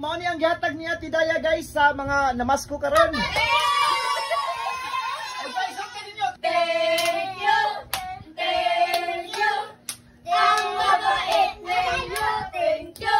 mao ni ang gihatag ni Ate Daya guys sa mga namasko karon. Thank you. Thank you. Ang mabait na inyo. Thank you.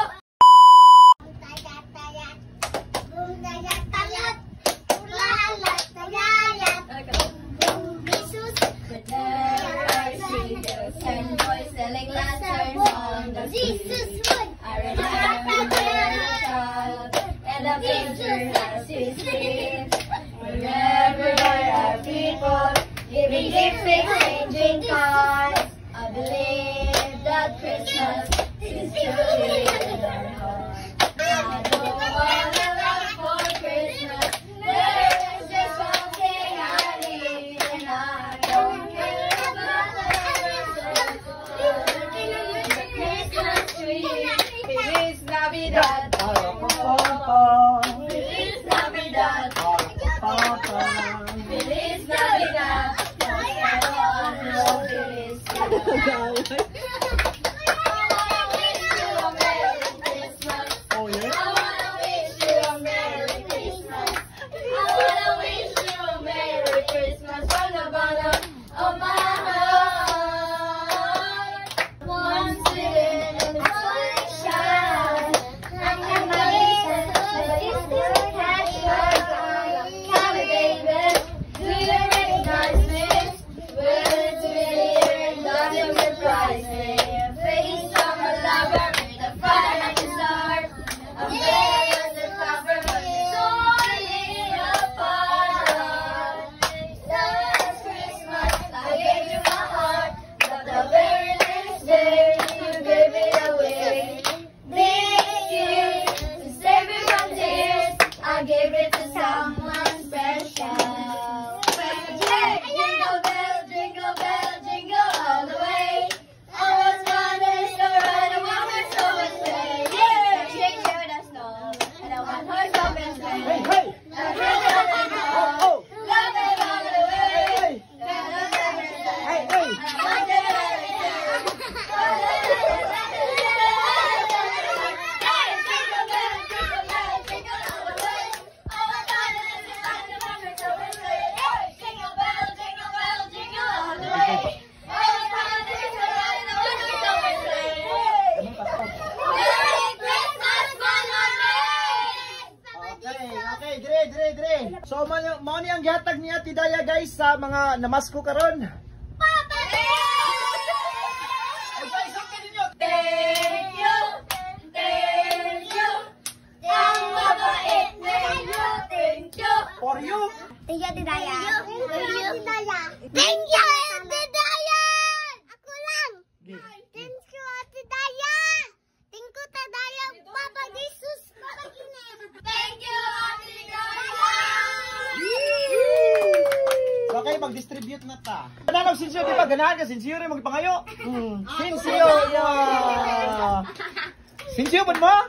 And boys selling lanterns on the street. I remember a child and a picture as we sleep. Whenever there are people giving gifts, exchanging cards, I believe that Christmas is truly in our hearts. I don't wanna love for Christmas. There is just one thing I need, and I don't care about the Christmas tree. Feliz Navidad. Feliz Navidad. Feliz Navidad. Feliz Navidad. So mao ni ang gihatag ni Ate Daya guys sa mga namasko karon. Thank you. Thank you. Ang mabait na inyo. Thank you. For you. Thank you, Ate Daya. Thank you, Ate Daya! Ako lang! Thank you, Ate Daya! Thank you, Ate Daya! Papa Jesus! Thank you, Ate Daya! Okay, mag-distribute na ta. Ganahan sinsiyo, di ba? Ganahan ka, sinsiyo rin magpangayo. Sinsiyo! Yeah. Sinsiyo pa mo?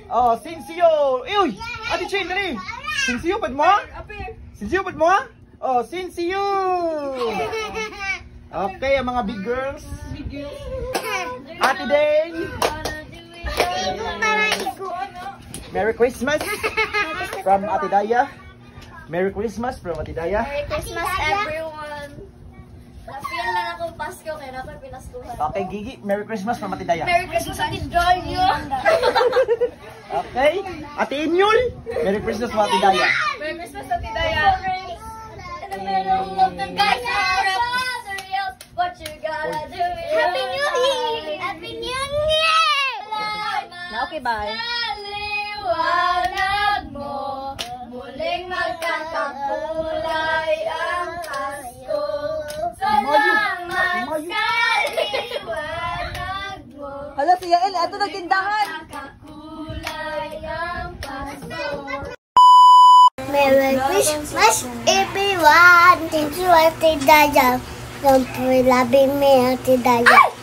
Oh, sinsiyo! Uy! Ate Chin, dali! Sinsiyo pa mo? Sinsiyo pa mo? Oh, sinsiyo! Okay, ang mga big girls. Ate Day! Merry Christmas from Ate Daya. Merry Christmas from Ate Daya. Merry Christmas, everyone! Na-feel na akong Pasko, kaya na ako pinaskuhan. Okay, Gigi, Merry Christmas from Ate Daya. Merry Christmas, Ate Daya! Okay, Ate Inyul, Merry Christmas from Ate Daya. Merry Christmas, Ate Daya! In the middle of the guys are the reals. What you gotta do is Happy New Year! Happy New Year! Okay, bye. Liwanag mo, muling magkakakulay ang Pasko. Salamat sa liwanag mo. Hala, si Yael, ato nagtindahan. Magkakakulay ang Pasko. Merry Christmas, everyone! Thank you, Ate Daya. Don't be loving me, Ate Daya.